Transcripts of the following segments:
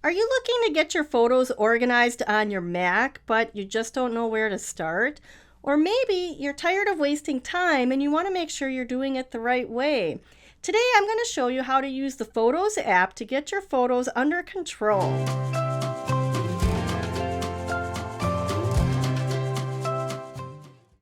Are you looking to get your photos organized on your Mac, but you just don't know where to start? Or maybe you're tired of wasting time and you want to make sure you're doing it the right way. Today I'm going to show you how to use the Photos app to get your photos under control.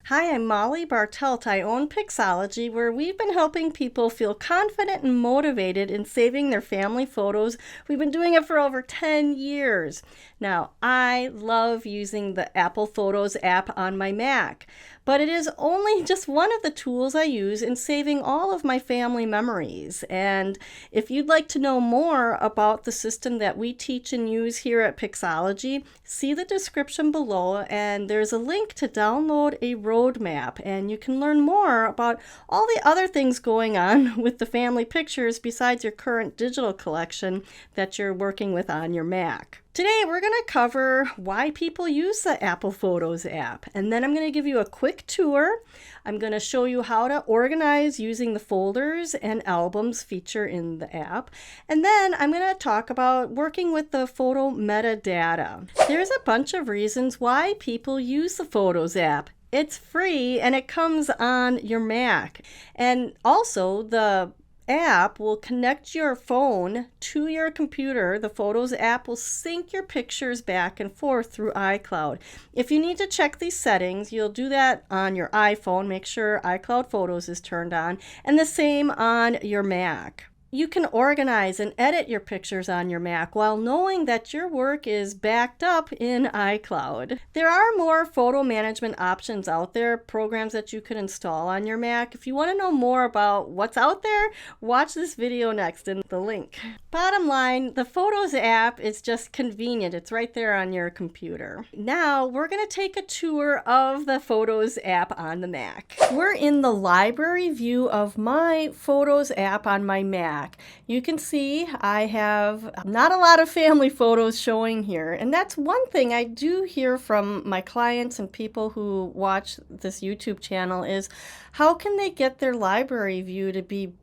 Hi, I'm Molly Bartelt. I own Pixologie, where we've been helping people feel confident and motivated in saving their family photos. We've been doing it for over 10 years. Now, I love using the Apple Photos app on my Mac, but it is only just one of the tools I use in saving all of my family memories. And if you'd like to know more about the system that we teach and use here at Pixologie, see the description below, and there's a link to download a roadmap, and you can learn more about all the other things going on with the family pictures besides your current digital collection that you're working with on your Mac. Today we're going to cover why people use the Apple Photos app, and then I'm going to give you a quick tour. I'm going to show you how to organize using the folders and albums feature in the app, and then I'm going to talk about working with the photo metadata. There's a bunch of reasons why people use the Photos app. It's free and it comes on your Mac, and also the app will connect your phone to your computer. The Photos app will sync your pictures back and forth through iCloud. If you need to check these settings, you'll do that on your iPhone. Make sure iCloud Photos is turned on, and the same on your Mac. You can organize and edit your pictures on your Mac while knowing that your work is backed up in iCloud. There are more photo management options out there, programs that you could install on your Mac. If you want to know more about what's out there, watch this video next in the link. Bottom line, the Photos app is just convenient. It's right there on your computer. Now we're going to take a tour of the Photos app on the Mac. We're in the library view of my Photos app on my Mac. You can see I have not a lot of family photos showing here, and that's one thing I do hear from my clients and people who watch this YouTube channel is how can they get their library view to be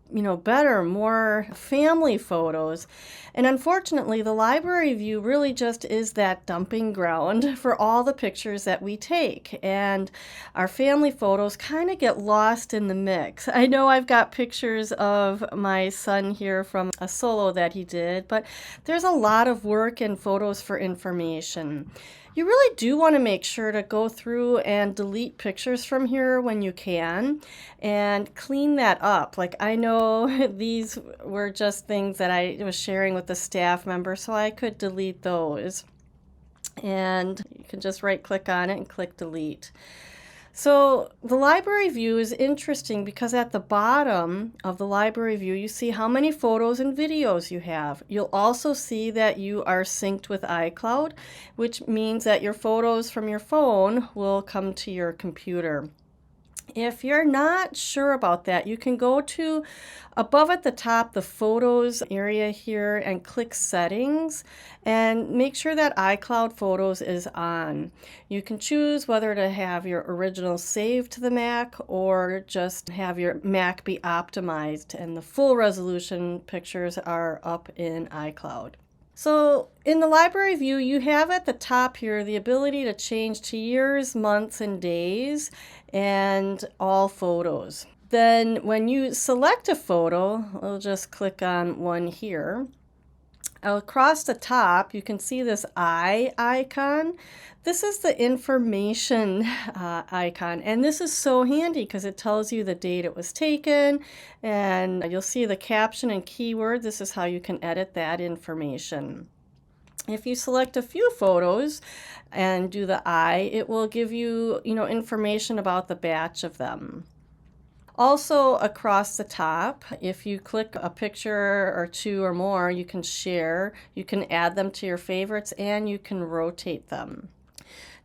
better, more family photos. And unfortunately, the library view really just is that dumping ground for all the pictures that we take. And our family photos kind of get lost in the mix. I know I've got pictures of my son here from a solo that he did, but there's a lot of work and photos for information. You really do want to make sure to go through and delete pictures from here when you can and clean that up. Like, I know these were just things that I was sharing with the staff member, so I could delete those. And you can just right click on it and click delete. So the library view is interesting because at the bottom of the library view, you see how many photos and videos you have. You'll also see that you are synced with iCloud, which means that your photos from your phone will come to your computer. If you're not sure about that, you can go to above at the top, the Photos area here, and click Settings and make sure that iCloud Photos is on. You can choose whether to have your original saved to the Mac or just have your Mac be optimized, and the full resolution pictures are up in iCloud. So in the library view, you have at the top here the ability to change to years, months, and days, and all photos. Then when you select a photo, I'll just click on one here. Across the top, you can see this eye icon. This is the information icon, and this is so handy because it tells you the date it was taken, and you'll see the caption and keyword. This is how you can edit that information. If you select a few photos and do the eye, it will give you, information about the batch of them. Also, across the top, if you click a picture or two or more, you can share, you can add them to your favorites, and you can rotate them.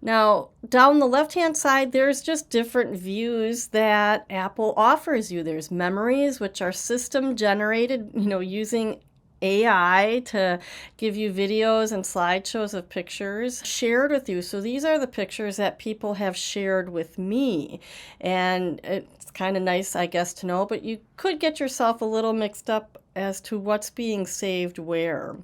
Now, down the left-hand side, there's just different views that Apple offers you. There's memories, which are system generated, using AI to give you videos and slideshows of pictures shared with you. So these are the pictures that people have shared with me. And it's kind of nice, I guess, to know, but you could get yourself a little mixed up as to what's being saved where.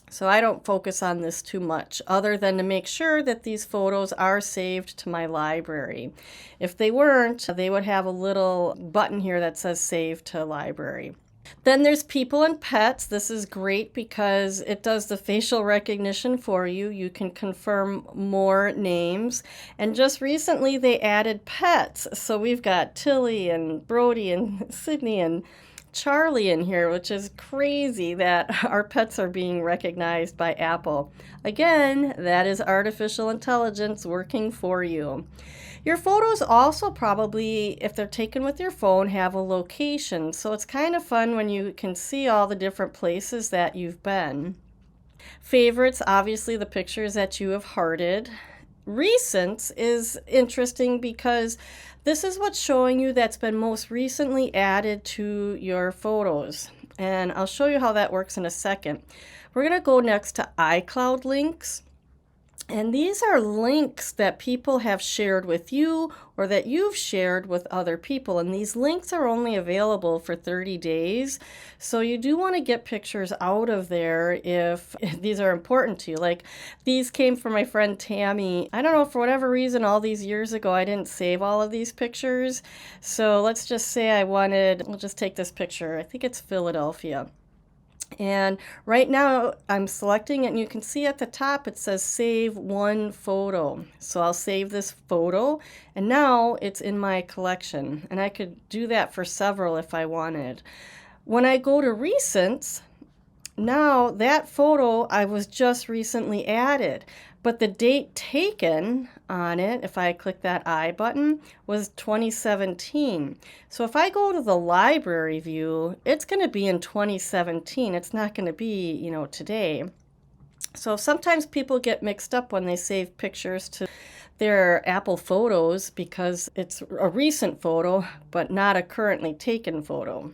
So I don't focus on this too much, other than to make sure that these photos are saved to my library. If they weren't, they would have a little button here that says Save to Library. Then there's people and pets. This is great because it does the facial recognition for you. You can confirm more names. And just recently they added pets. So we've got Tilly and Brody and Sydney and Charlie in here, which is crazy that our pets are being recognized by Apple. Again, that is artificial intelligence working for you. Your photos also probably, if they're taken with your phone, have a location. So it's kind of fun when you can see all the different places that you've been. Favorites, obviously the pictures that you have hearted. Recents is interesting because this is what's showing you that's been most recently added to your photos. And I'll show you how that works in a second. We're going to go next to iCloud links. And these are links that people have shared with you or that you've shared with other people. And these links are only available for 30 days. So you do want to get pictures out of there if these are important to you. Like these came from my friend Tammy. I don't know, for whatever reason, all these years ago, I didn't save all of these pictures. So let's just say we'll just take this picture. I think it's Philadelphia. And right now I'm selecting it, and you can see at the top it says save one photo. So I'll save this photo, and now it's in my collection, and I could do that for several if I wanted. When I go to recents, now that photo I was just recently added, but the date taken on it, if I click that I button, was 2017. So if I go to the library view, it's going to be in 2017. It's not going to be, today. So sometimes people get mixed up when they save pictures to their Apple Photos because it's a recent photo, but not a currently taken photo.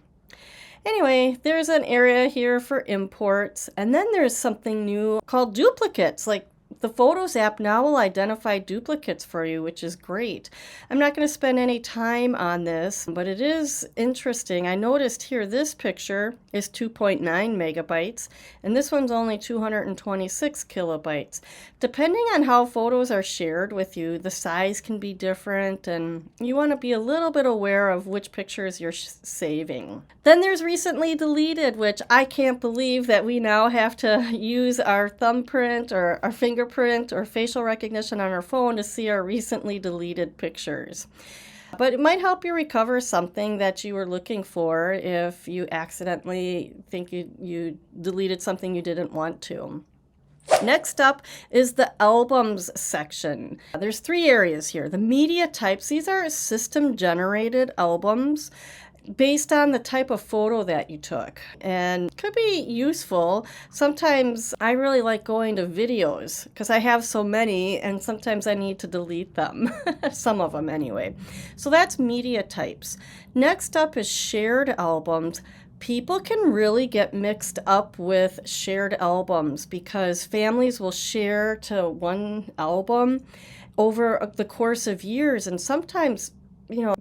Anyway, there's an area here for imports, and then there's something new called duplicates. Like the Photos app now will identify duplicates for you, which is great. I'm not going to spend any time on this, but it is interesting. I noticed here this picture is 2.9 megabytes, and this one's only 226 kilobytes. Depending on how photos are shared with you, the size can be different, and you want to be a little bit aware of which pictures you're saving. Then there's recently deleted, which I can't believe that we now have to use our thumbprint or our fingerprint or facial recognition on our phone to see our recently deleted pictures. But it might help you recover something that you were looking for if you accidentally think you deleted something you didn't want to. Next up is the albums section. There's 3 areas here. The media types, these are system generated albums based on the type of photo that you took, and could be useful. Sometimes I really like going to videos because I have so many, and sometimes I need to delete them. Some of them anyway. So that's media types. Next up is shared albums. People can really get mixed up with shared albums because families will share to one album over the course of years, and sometimes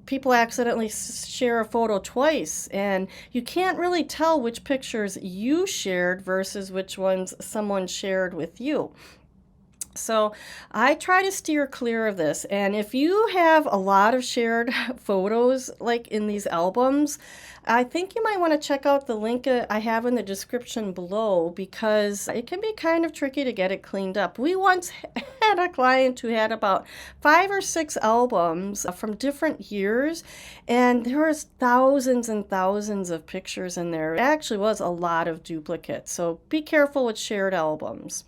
people accidentally share a photo twice, and you can't really tell which pictures you shared versus which ones someone shared with you. So I try to steer clear of this. And if you have a lot of shared photos like in these albums, I think you might want to check out the link I have in the description below, because it can be kind of tricky to get it cleaned up. We once had a client who had about 5 or 6 albums from different years, and there was thousands and thousands of pictures in there. It actually was a lot of duplicates. So be careful with shared albums.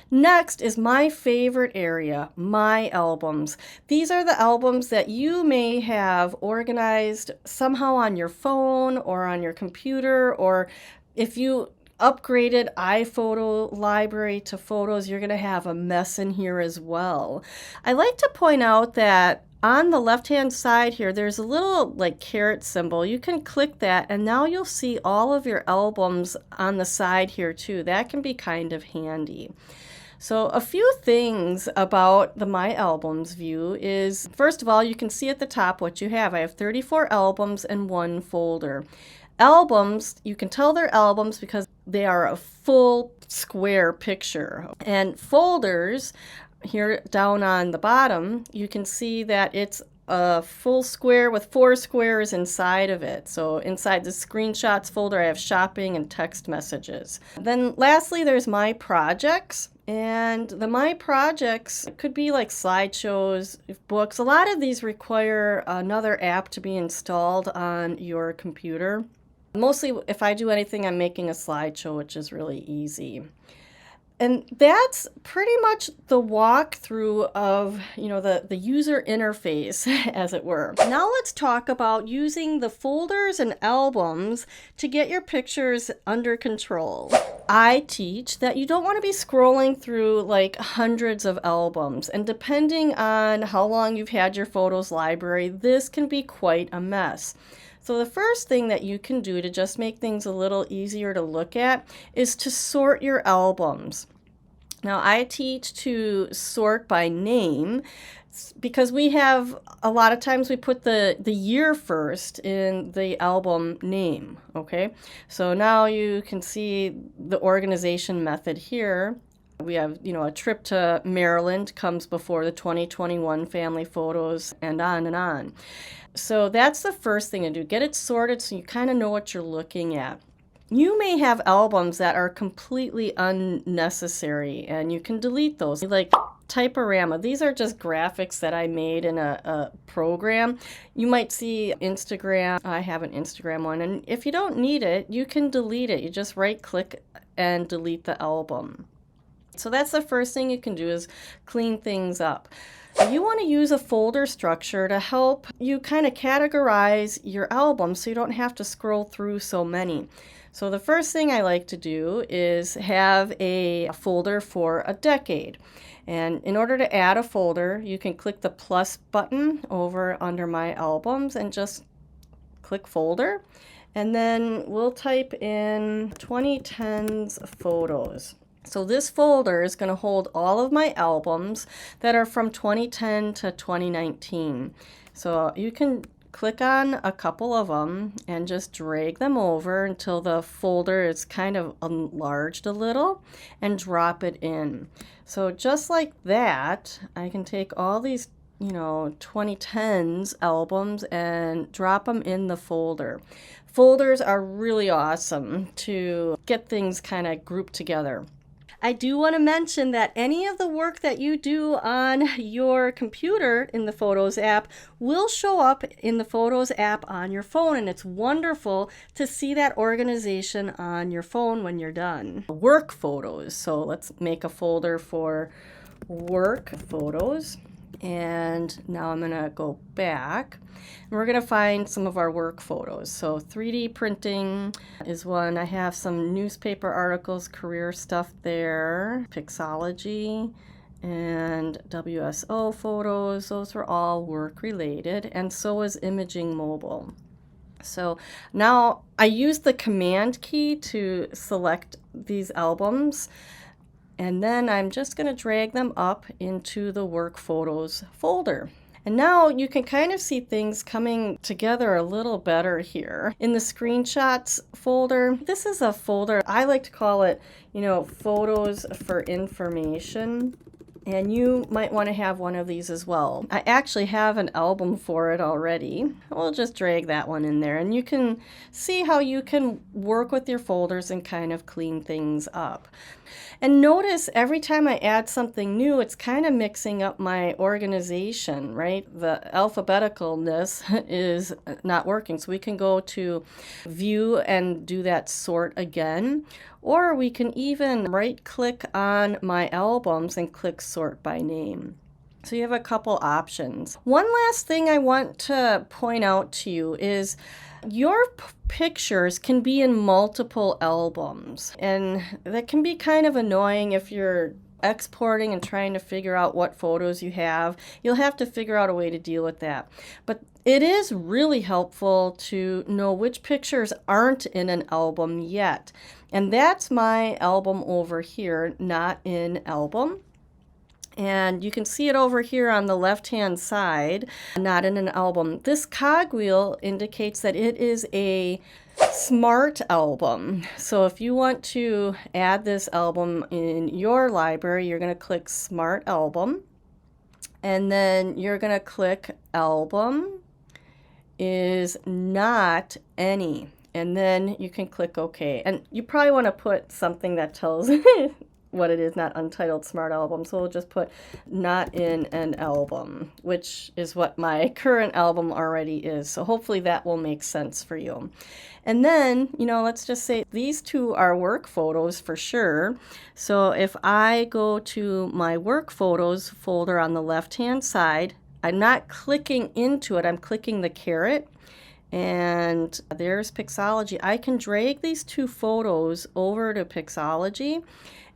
Next is my favorite area, my albums. These are the albums that you may have organized somehow on your phone or on your computer, or if you upgraded iPhoto library to Photos, you're going to have a mess in here as well. I like to point out that on the left-hand side here, there's a little caret symbol. You can click that, and now you'll see all of your albums on the side here too. That can be kind of handy. So a few things about the My Albums view is, first of all, you can see at the top what you have. I have 34 albums in one folder. Albums, you can tell they're albums because they are a full square picture. And folders, here down on the bottom, you can see that it's a full square with 4 squares inside of it. So inside the screenshots folder, I have shopping and text messages. Then lastly, there's my projects. And the my projects could be like slideshows, books. A lot of these require another app to be installed on your computer. Mostly if I do anything, I'm making a slideshow, which is really easy. And that's pretty much the walkthrough of, the user interface, as it were. Now let's talk about using the folders and albums to get your pictures under control. I teach that you don't want to be scrolling through like hundreds of albums, and depending on how long you've had your photos library, this can be quite a mess. So the first thing that you can do to just make things a little easier to look at is to sort your albums. Now I teach to sort by name because we have, a lot of times we put the year first in the album name, okay? So now you can see the organization method here. We have, a trip to Maryland comes before the 2021 family photos, and on and on. So that's the first thing to do. Get it sorted so you kind of know what you're looking at. You may have albums that are completely unnecessary, and you can delete those. Like Typorama, these are just graphics that I made in a program. You might see Instagram. I have an Instagram one, and if you don't need it, you can delete it. You just right-click and delete the album. So that's the first thing you can do, is clean things up. You want to use a folder structure to help you kind of categorize your albums so you don't have to scroll through so many. So the first thing I like to do is have a folder for a decade. And in order to add a folder, you can click the plus button over under my albums and just click folder. And then we'll type in 2010s photos. So this folder is going to hold all of my albums that are from 2010 to 2019. So you can click on a couple of them and just drag them over until the folder is kind of enlarged a little and drop it in. So just like that, I can take all these 2010s albums and drop them in the folder. Folders are really awesome to get things kind of grouped together. I do want to mention that any of the work that you do on your computer in the Photos app will show up in the Photos app on your phone, and it's wonderful to see that organization on your phone when you're done. Work photos. So let's make a folder for work photos. And now I'm going to go back and we're going to find some of our work photos. So 3D printing is one. I have some newspaper articles, career stuff there, Pixologie, and WSO photos. Those are all work related, and so is imaging mobile. So now I use the command key to select these albums. And then I'm just going to drag them up into the work photos folder. And now you can kind of see things coming together a little better here. In the screenshots folder, this is a folder, I like to call it, photos for information. And you might want to have one of these as well. I actually have an album for it already. We'll just drag that one in there, and you can see how you can work with your folders and kind of clean things up. And notice every time I add something new, it's kind of mixing up my organization, right? The alphabeticalness is not working. So we can go to view and do that sort again. Or we can even right-click on my albums and click sort by name. So you have a couple options. One last thing I want to point out to you is your pictures can be in multiple albums, and that can be kind of annoying if you're exporting and trying to figure out what photos you have. You'll have to figure out a way to deal with that. But it is really helpful to know which pictures aren't in an album yet. And that's my album over here, not in album. And you can see it over here on the left-hand side, not in an album. This cogwheel indicates that it is a Smart album. So if you want to add this album in your library, you're going to click Smart Album, and then you're going to click Album is not any, and then you can click OK. And you probably want to put something that tells what it is, not untitled smart album. So we'll just put not in an album, which is what my current album already is. So hopefully that will make sense for you. And then, let's just say these two are work photos for sure. So if I go to my work photos folder on the left-hand side, I'm not clicking into it, I'm clicking the caret. And there's Pixologie. I can drag these two photos over to Pixologie,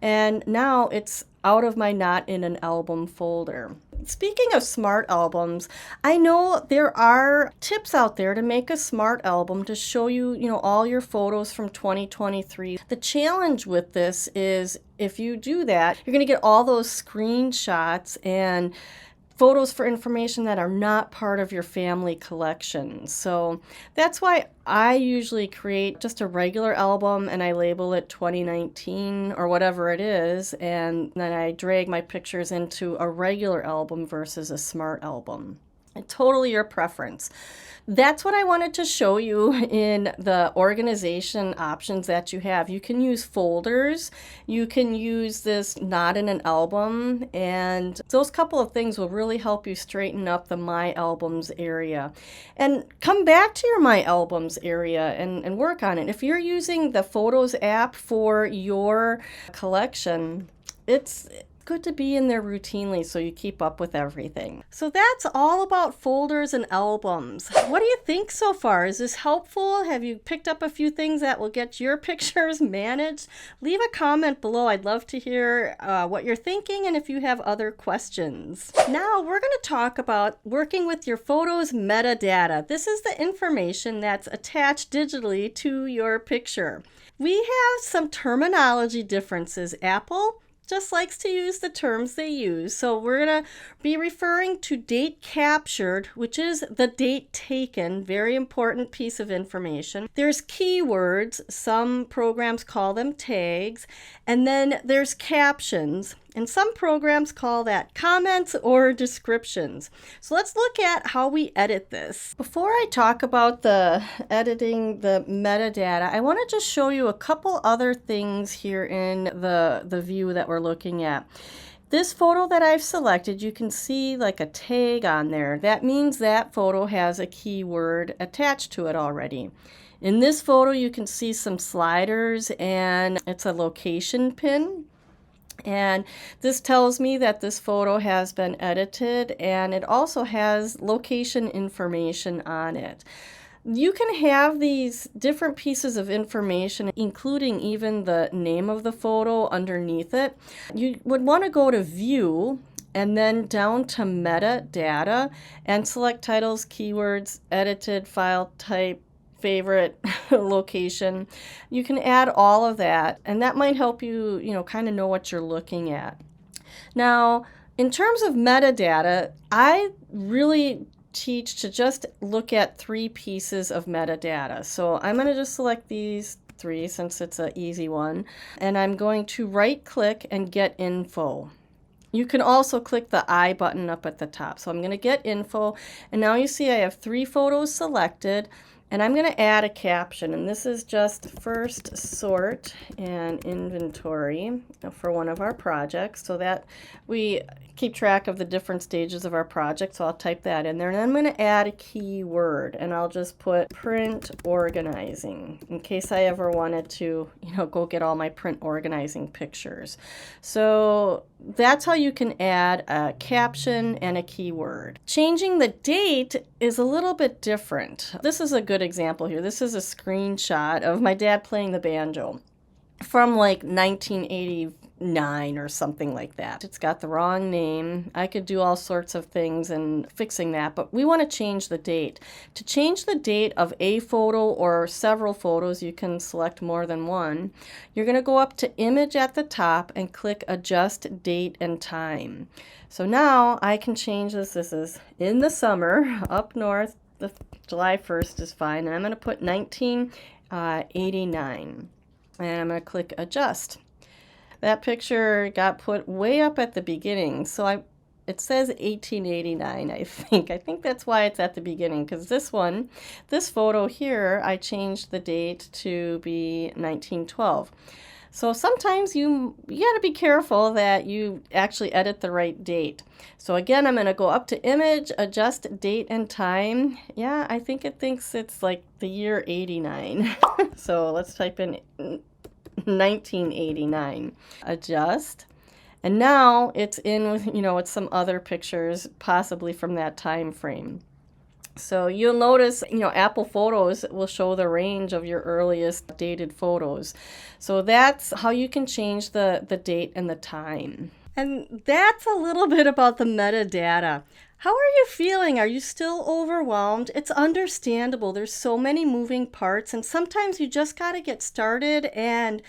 and now it's out of my not in an album folder. Speaking of smart albums, I know there are tips out there to make a smart album to show you, all your photos from 2023. The challenge with this is if you do that, you're going to get all those screenshots and photos for information that are not part of your family collection. So that's why I usually create just a regular album and I label it 2019 or whatever it is, and then I drag my pictures into a regular album versus a smart album. And totally your preference. That's what I wanted to show you in the organization options that you have. You can use folders, you can use this not in an album, and those couple of things will really help you straighten up the My Albums area. And come back to your My Albums area and work on it. If you're using the Photos app for your collection, it's good to be in there routinely so you keep up with everything. So that's all about folders and albums. What do you think so far? Is this helpful? Have you picked up a few things that will get your pictures managed? Leave a comment below. I'd love to hear what you're thinking and if you have other questions. Now we're going to talk about working with your photos metadata. This is the information that's attached digitally to your picture. We have some terminology differences. Apple just likes to use the terms they use. So we're going to be referring to date captured, which is the date taken, very important piece of information. There's keywords, some programs call them tags, and then there's captions, and some programs call that comments or descriptions. So let's look at how we edit this. Before I talk about the editing the metadata, I want to just show you a couple other things here in the view that we're looking at. This photo that I've selected, you can see like a tag on there. That means that photo has a keyword attached to it already. In this photo, you can see some sliders and it's a location pin. And this tells me that this photo has been edited, and it also has location information on it. You can have these different pieces of information, including even the name of the photo underneath it. You would want to go to View and then down to Metadata and select titles, keywords, edited, file type, favorite, location. You can add all of that, and that might help you, kind of know what you're looking at. Now, in terms of metadata, I really teach to just look at 3 pieces of metadata. So I'm going to just select these 3 since it's an easy one, and I'm going to right click and get info. You can also click the I button up at the top. So I'm going to get info, and now you see I have 3 photos selected. And I'm going to add a caption, and this is just first sort and inventory for one of our projects so that we keep track of the different stages of our project. So I'll type that in there, and I'm going to add a keyword, and I'll just put print organizing in case I ever wanted to, go get all my print organizing pictures. So that's how you can add a caption and a keyword. Changing the date is a little bit different. This is a good example here. This is a screenshot of my dad playing the banjo from like 1989 or something like that. It's got the wrong name. I could do all sorts of things in fixing that, but we want to change the date. To change the date of a photo or several photos, you can select more than one. You're going to go up to Image at the top and click Adjust Date and Time. So now I can change this. This is in the summer up north. The July 1st is fine. And I'm going to put 19 89. And I'm going to click adjust. That picture got put way up at the beginning, so it says 1889, I think. I think that's why it's at the beginning, because this photo here, I changed the date to be 1912. So sometimes you got to be careful that you actually edit the right date. So again, I'm going to go up to image, adjust date and time. Yeah, I think it thinks it's like the year 89. So let's type in 1989. Adjust. And now it's in with, with some other pictures, possibly from that time frame. So you'll notice, Apple Photos will show the range of your earliest dated photos. So that's how you can change the date and the time. And that's a little bit about the metadata. How are you feeling? Are you still overwhelmed? It's understandable. There's so many moving parts, and sometimes you just got to get started and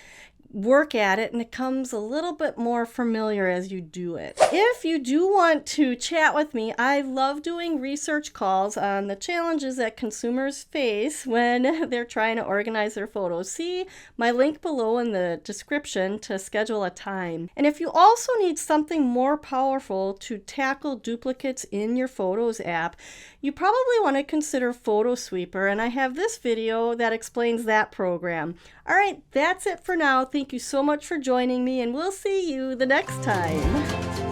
work at it, and it comes a little bit more familiar as you do it. If you do want to chat with me, I love doing research calls on the challenges that consumers face when they're trying to organize their photos. See my link below in the description to schedule a time. And if you also need something more powerful to tackle duplicates in your Photos app, you probably want to consider Photo Sweeper, and I have this video that explains that program. All right, that's it for now. Thank you so much for joining me, and we'll see you the next time.